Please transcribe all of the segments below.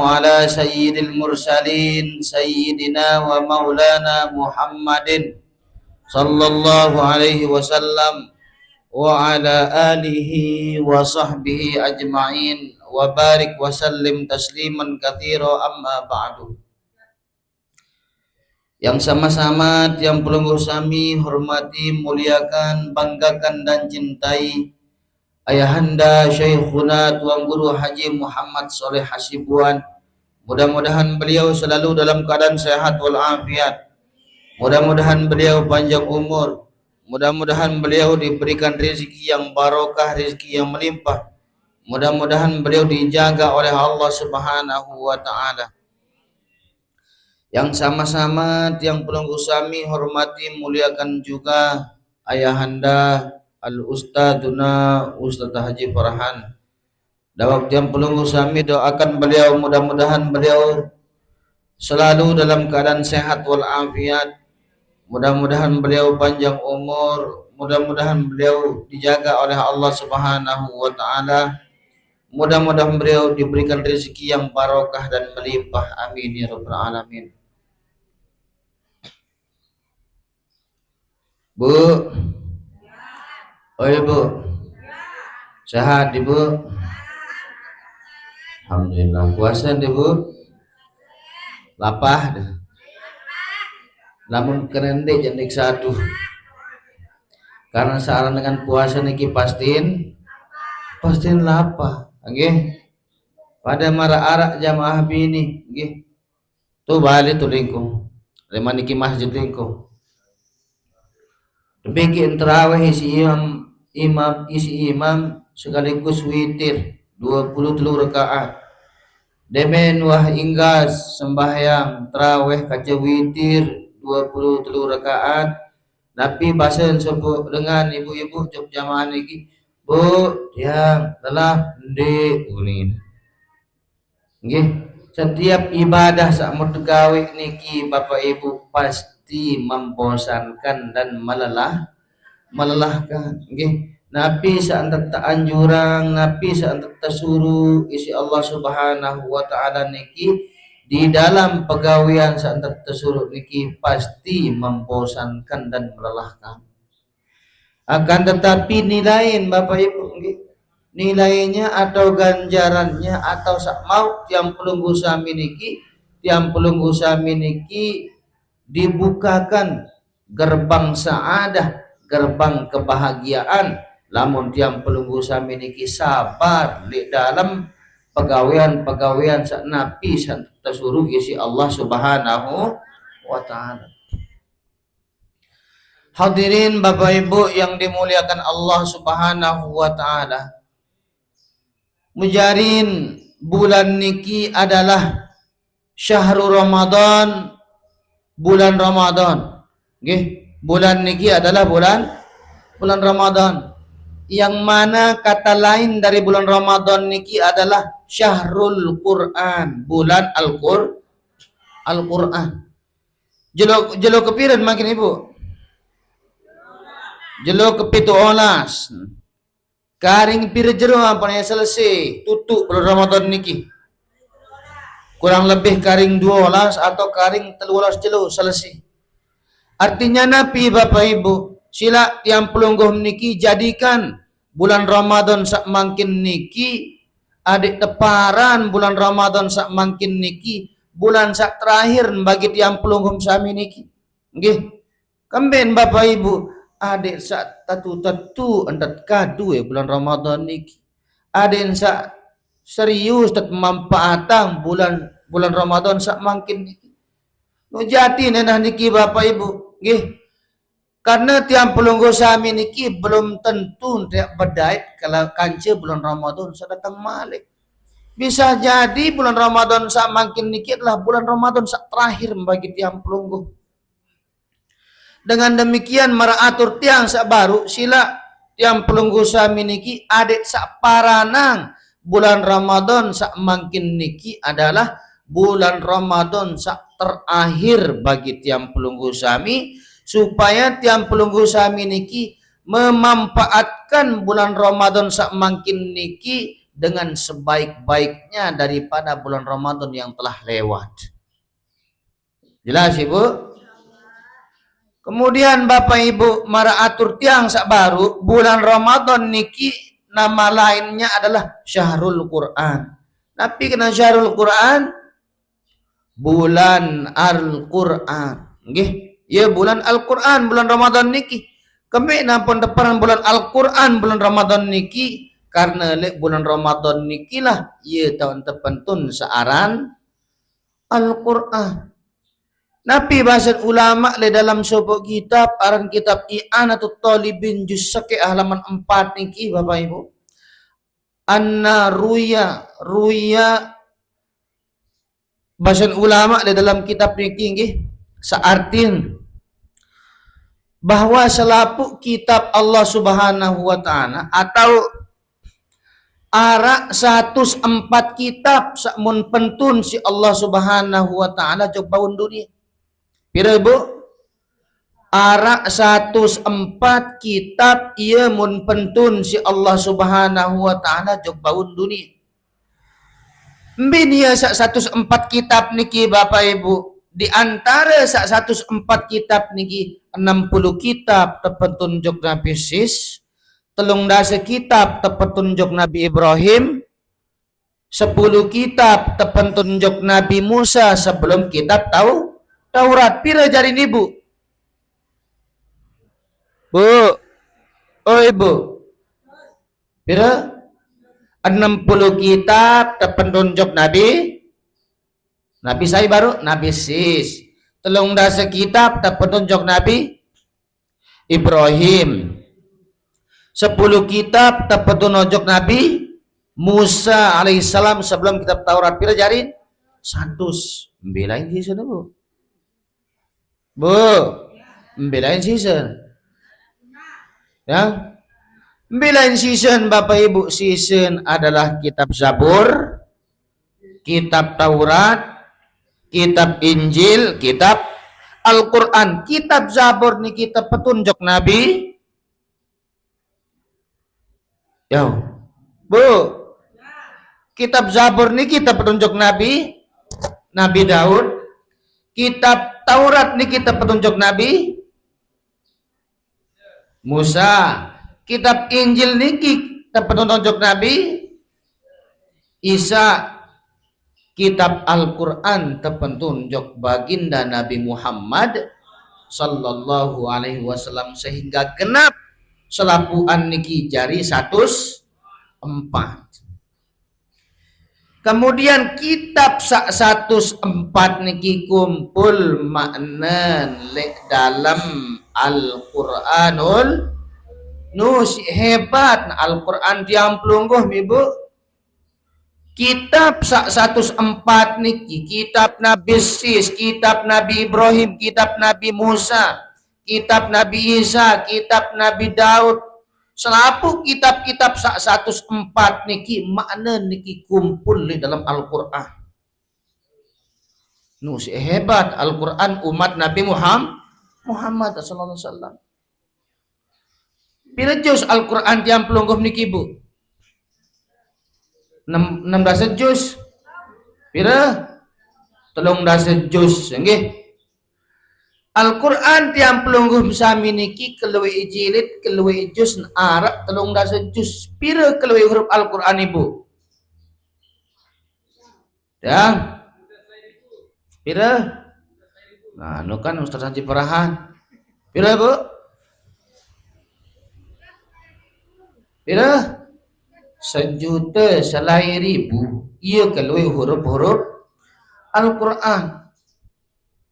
على سيد المرسلين سيدنا ومولانا محمد صلى الله عليه وسلم وعلى آله وصحبه أجمعين وبارك وسلم تسليما كثيرا أما بعد. Yang sama-sama yang pelungguh sami hormati, muliakan, banggakan dan cintai Ayahanda Syekhuna Tuan Guru Haji Muhammad Soleh Hasibuan. Mudah-mudahan beliau selalu dalam keadaan sehat walafiat. Mudah-mudahan beliau panjang umur. Mudah-mudahan beliau diberikan rezeki yang barokah, rezeki yang melimpah. Mudah-mudahan beliau dijaga oleh Allah Subhanahu wa taala. Yang sama-sama tiang pelungguh sami hormati, muliakan juga Ayahanda Al-Ustadzuna Ustadz Haji Farhan. Dawak tiang pelungguh sami doakan beliau, mudah-mudahan beliau selalu dalam keadaan sehat walafiat. Mudah-mudahan beliau panjang umur, mudah-mudahan beliau dijaga oleh Allah Subhanahu wa taala. Mudah-mudahan beliau diberikan rezeki yang barokah dan melimpah. Amin ya rabbal alamin. Bu, oh ibu, sehat ibu? Alhamdulillah. Puasa ibu? Lapah dah. Namun keren deh jendik satu. Karena saran dengan puasa niki pastiin lapah. Nggih. Pada marah arak jamaah bini, nggih. Tu balik tu lingkung. Lema niki masjid lingkung. Bikin tarawih isi imam sekaligus witir 23 rakaat. Demen wah inggas sembahyang tarawih kaca witir 23 rakaat. Nabi basen sebut dengan ibu-ibu cuk jamaah niki, Bu, yang telah ndek unin. Nggih, setiap ibadah sak gawe niki Bapak Ibu pasti membosankan dan melelahkan. Nggih, Nabi saantet anjurang, Nabi saantet suruh isi Allah Subhanahu wa taala niki di dalam pegawean saantet suruh niki pasti membosankan dan melelahkan. Akan tetapi nilai Bapak Ibu nggih, nilainya atau ganjarannya atau mau tiang pelungguh sami niki dibukakan gerbang saadah, gerbang kebahagiaan lamun tiang pelungguh sami niki sabar di dalam pegawaian sak nabi tersuruh isi Allah Subhanahu wa taala. Hadirin Bapak Ibu yang dimuliakan Allah Subhanahu wa taala. Mujarin bulan niki adalah syahrul Ramadan, bulan Ramadan. Nggih, bulan niki adalah bulan Ramadan. Yang mana kata lain dari bulan Ramadan niki adalah syahrul Quran, bulan Al-Quran. Jelo kepiran makin ibu? Jelo kepitu olas. Karing pira jero apa yang selesai tutup bulan Ramadan niki. Kurang lebih karing 12 atau karing 13 jelo selesai. Artinya Nabi Bapak Ibu, sila tiang pelungguh niki jadikan bulan Ramadan sak mangkin niki adik teparan bulan Ramadan sak mangkin niki bulan sak terakhir bagi tiang pelungguh sami niki. Nggih. Kemben Bapak Ibu, adik sak tatu endat kadu bulan Ramadan niki. Adik sak serius tet manfaatan bulan Ramadan sak mangkin niki. Nu jati nenah niki Bapak Ibu, nggih. Karena tiang pelungguh sami niki belum tentu tidak berdait kalau kanca bulan Ramadan sedatang malik. Bisa jadi bulan Ramadan sak mangkin niki adalah bulan Ramadan sak terakhir bagi tiang pelungguh. Dengan demikian meraatur tiang sak baru sila tiang pelungguh sami niki adik sak paranang bulan Ramadan sak mangkin niki adalah bulan Ramadan sak terakhir bagi tiang pelungguh sami, supaya tiang pelungguh sami niki memanfaatkan bulan Ramadan sak mangkin niki dengan sebaik-baiknya daripada bulan Ramadan yang telah lewat. Jelas Ibu? Kemudian Bapak Ibu mara atur tiang sak baru, bulan Ramadan niki nama lainnya adalah Syahrul Quran. Tapi kena Syahrul Quran, bulan Al-Quran. Nggih, ya bulan Al-Quran, bulan Ramadan niki. Kami nampun depan bulan Al-Quran, bulan Ramadan niki, karena lek bulan Ramadan niki lah ya tahun terpentun searan Al-Quran. Nabi bahasa ulama le dalam sebuah kitab, aran kitab I'anatul Talibin juz sake halaman 4 niki Bapak Ibu. Anna ruya bahasa ulama le dalam kitab niki nggih seartin bahwa selapu kitab Allah Subhanahu wa taala atau ara 104 kitab sakmun pentun si Allah Subhanahu wa taala jog baun dunia. Pira Bu? Ara 104 kitab ia mun pentun si Allah Subhanahu wa taala jog baun dunia. Mbin ya sak 104 kitab niki Bapak Ibu. Di antara sak 104 kitab niki 60 kitab tepentun jog Nabi Sis, 13 kitab tepentun jog Nabi Ibrahim, 10 kitab tepentun jog Nabi Musa sebelum kitab Taurat. Pira jari ni Bu? Bu. Oh Ibu. Pira? 60 kitab tepentun jog Nabi saya baru Nabi Sis. 13 kitab tepentun jog Nabi Ibrahim. 10 kitab tepentun jog Nabi Musa alaihissalam sebelum kitab Taurat. Pira jari? 100. Belain sih sudah Bu. Bu, belain season. Ya. Belain season Bapak Ibu, season adalah kitab Zabur, kitab Taurat, kitab Injil, kitab Al-Quran. Kitab Zabur ni kitab petunjuk Nabi. Yo. Bu. Kitab Zabur ni kitab petunjuk Nabi Daud. Kitab Taurat ni kitab petunjuk Nabi Musa. Kitab Injil ni kitab petunjuk Nabi Isa. Kitab Al-Quran terpetunjuk baginda Nabi Muhammad sallallahu alaihi wasallam sehingga genap selapuan niki jari 104. Kemudian kitab 104 niki kumpul makna dalam Al-Quranul Nus. Hebat Al-Quran tiang pelungguh Ibu. Kitab 104 niki kitab Nabi Sis, kitab Nabi Ibrahim, kitab Nabi Musa, kitab Nabi Isa, kitab Nabi Daud. Selapu kitab-kitab 104 niki makna niki kumpul di dalam Al-Quran. Nu hebat Al-Quran umat Nabi Muhammad sallallahu alaihi wasallam. Pira juz Al-Quran tiang pelungguh niki Bu? 16 juz. Pira? 13 juz nggih. Al-Quran tiang pelungguh sami niki keluwi jilid keluwi juz Arab 13 juz. Pira keluwi huruf Al-Quran Ibu? Ya. Pira? Nah, nu kan Ustaz Haji Parahan. Pira Bu? Pira? 1.000.000. Ia keluwi huruf-huruf Al-Quran.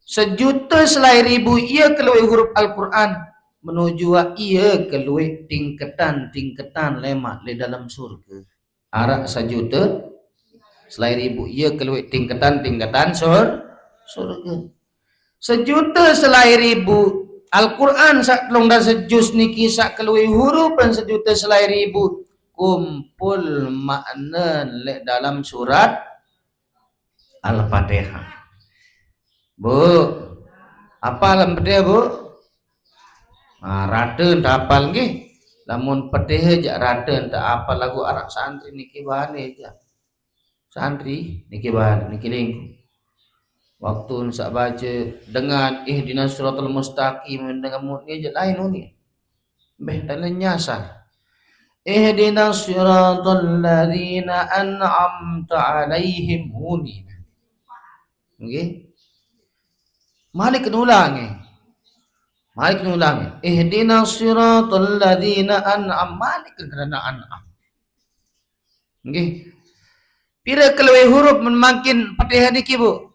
1.000.000 ia keluwi huruf Al-Quran menuju ia keluwi tingkatan lemak di dalam surga. Arak 1.000.000 ia keluwi tingkatan surga. 1.000.000 Al-Quran sak telung dan sejus niki sak keluwi huruf dan 1.000.000 kumpul makna dalam surat Al-Fatihah. Bu, apa Al-Fatihah Bu? Raden hafal nggih. Lamun petih jak raden tak apa lagu arak santri niki bane aja. Santri niki bane niki lingku. Waktu sak baca dengan ihdinas siratal mustaqim dengan mutnya je lain ni. Beh tak nyasar. Ihdinas siratal ladzina an'amta alaihim huni. Okey. Malik nulang Malik nulang. Ihdinas siratal ladzina an'am Malik kerana an'am. Okey. Pira kelewih huruf makin Fatihah niki bu?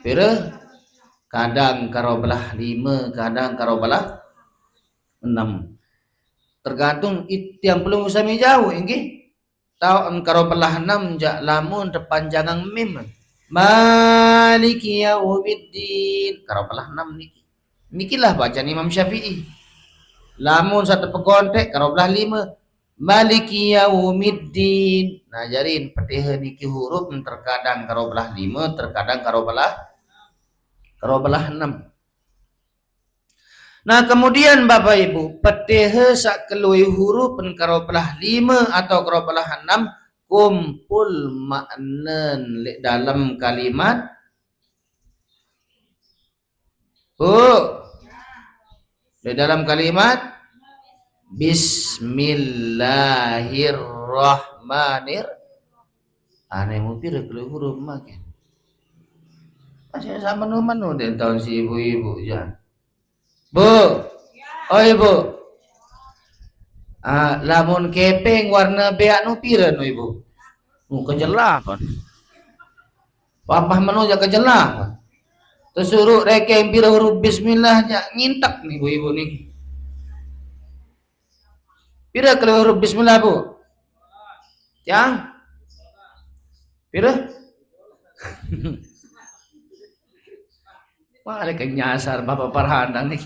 Pira? Kadang karo belah 5, kadang karo belah 6. Tergantung yang perlu usami jauh nggih. Tahu karo belah 6 jak lamun terpanjangan mim. Maliki yaumiddin. Karo belah 6 niki. Nikilah bacaan Imam Syafi'i. Lamun satu pegontek karo belah 5. Maliki yaumiddin. Nah jarin Fatihah niki huruf terkadang karo belah 5, terkadang karo belah 6. Nah kemudian Bapak Ibu, Fatihah sak kelui huruf karo belah 5 atau karo belah 6 kumpul makna dalam kalimat di dalam kalimat Bismillahirrahmanirrahim. Ane mupir kelui huruf makin. Masih sama manu den tahun si ibu-ibu jangan. Bu, oh ibu, lamun kepeng warna beak nu pira nu ibu? Kejelah kan? Papah manu ja kejelah kan? Tersuruh reke pira huruf Bismillah ja ngintak nih ibu-ibu nih. Pira kalau huruf Bismillah bu? Yang? Pira? Wah, ada kenyasar Bapak Parhandang nih.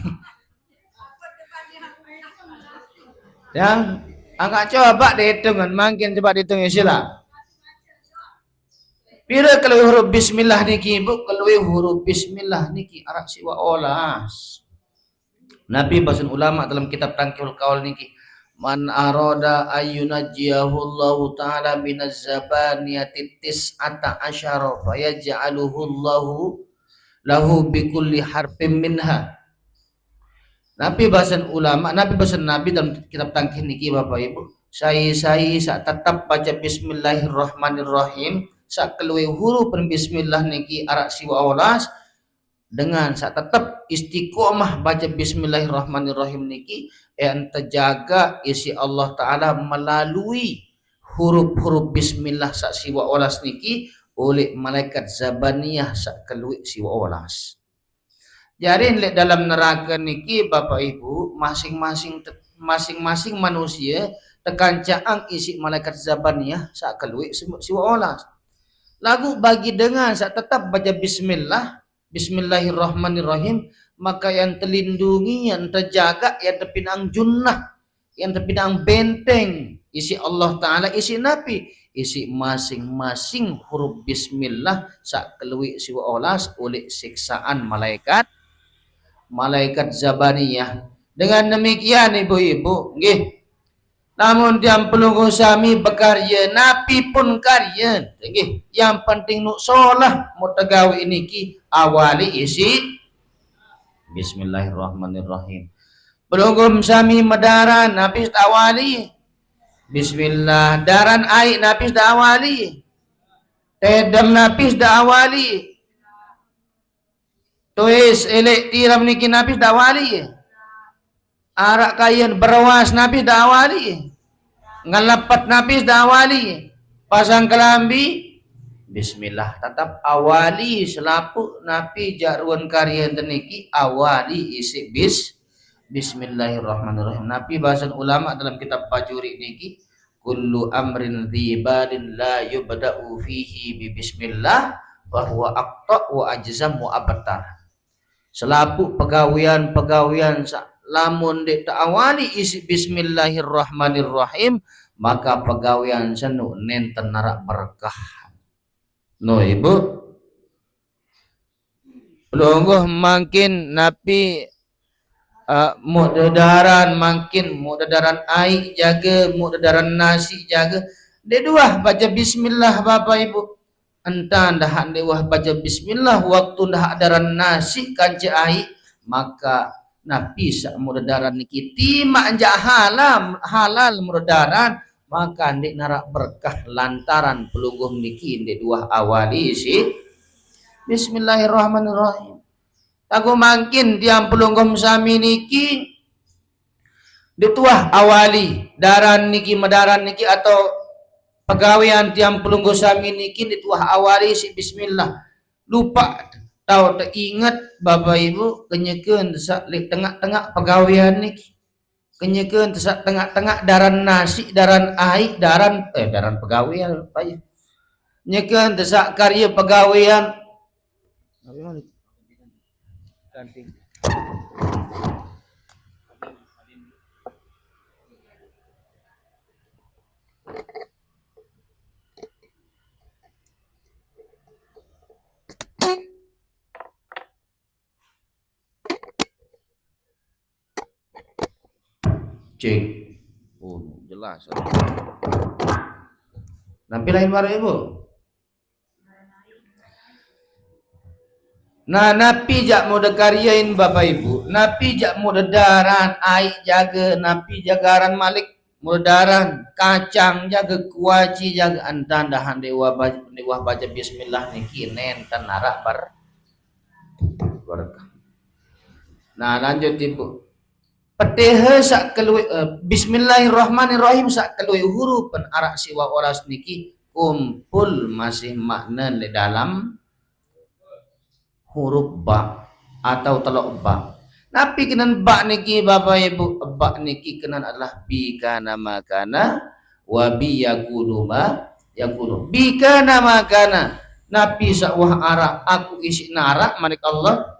Yang angkat coba dihitungan, makin coba dihitung ya sila. Pira kalau huruf Bismillah niki bu, kalau huruf Bismillah niki arak siwa olas. Nabi bahasan ulama dalam kitab Tangkihul Qaul niki, man arada ayyunajjiyahu Allah taala minaz zabaniyati tis'ata asyara fayaj'aluhu Allahu lahu bikulli harfin minha. Nabi bahasan ulama, Nabi bahasan Nabi dalam kitab Tangkih niki Bapak Ibu. Saya sak tetap baca Bismillahirrahmanirrahim, sak kelui huruf Bismillah niki arak siwa awalas dengan sak tetap istiqomah baca Bismillahirrahmanirrahim niki yang terjaga isi Allah Taala melalui huruf-huruf Bismillah sak siwa awalas niki oleh malaikat zabaniyah sak kelui siwa awalas. Jadi dalam neraka niki Bapak Ibu masing-masing manusia tekan caang isi malaikat zabaniyah sak kelui siwa awalas. Lagu bagi dengan sak tetap baca Bismillahirrahmanirrahim, maka yang terlindungi, yang terjaga, yang terpinang junnah, yang terpinang benteng isi Allah Ta'ala, isi Nabi, isi masing-masing huruf Bismillah sak kelui siwa olas oleh siksaan malaikat zabaniyah. Dengan demikian ibu-ibu nggih, namun yang perlu sami bekarya, Nabi pun karya nggih. Yang penting nuk solah mutagawi niki awali isi Bismillahirrahmanirrahim. Belum sami medaran Nabi awali Bismillah, daran air Nabi awali, tedam Nabi awali, tuis elek tiram niki Nabi awali, arak kain berawas Nabi awali, ngalapat Nabi awali, pasang kelambi Bismillah tetap awali selapu Nabi jaruan karya niki awali isi Bismillahirrahmanirrahim. Nabi bahasan ulama dalam kitab Fajuri niki, kullu amrin dzibadin la yubda'u fihi bi bismillah wa huwa aqta wa ajzam wa abtar. Selapu pegawian lamun dik awali isi Bismillahirrahmanirrahim, maka pegawian senu nenten narak berkah. No ibu, pelungguh makin Nabi Mudedaran makin, mudedaran air jaga, mudedaran nasi jaga. Dia dua baca bismillah Bapak Ibu. Entan dah dewah baca bismillah waktu dah daran nasi kanci air, maka napi sak mudedaran niki tima anja halal mudedaran, maka ndik narak berkah lantaran pelungguh niki ndik dua awali si bismillahirrahmanirrahim. Aku makin tiang pelunggum sami niki dituah awali daran niki medaran niki atau pegawaian tiang pelungguh sami niki dituah awali si bismillah. Lupa tahu tak ingat Bapak Ibu kenyekeun sak tengah-tengah pegawaian niki. Kenyekeun sak tengah-tengah daran nasi, daran air, daran pegawaian Pak ya. Nyekeun sak karya pegawaian ganti. Cek. Oh, jelas. Nampi lain baru Ibu. Nah, napi jak muda karyain Bapak Ibu, napi jak muda daran, air jaga, napi jagaran malik mudaran, kacang jaga, kuaci jaga, antan dahan dewa baca bismillah niki nenten narak berkah. Nah, lanjut Ibu. Petehe sak kelui bismillahirrahmanirrahim sak kelui huruf pen arak siwa oras niki kumpul masih makna di dalam huruf ba atau telok ba. Tapi kenan ba niki Bapak Ibu, ba niki kenan adalah bi kana makana wa bi yakunu ma yakunu. Bi kana makana napi sak wah arak aku isi narak manik Allah.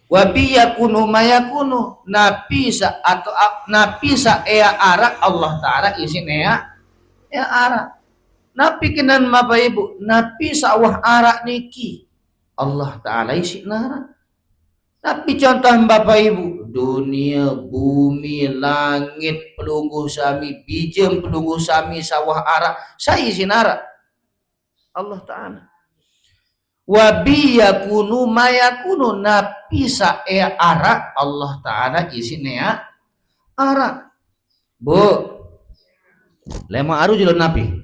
Wa bi yakunu ma yakunu napi sak atau napi sak ea arak Allah taala isi ea arak. Napi kenan Bapak Ibu, napi sak wah arak niki Allah Ta'ala isi nara. Tapi contoh Bapak Ibu, dunia, bumi, langit, pelungguh sami, bijem pelungguh sami, sawah arak, saya isi nara. Allah Ta'ala. Wabi yakunu mayakunu napi sa'e arak, Allah Ta'ala isi nea arak. Bu, lema aru jilun napi.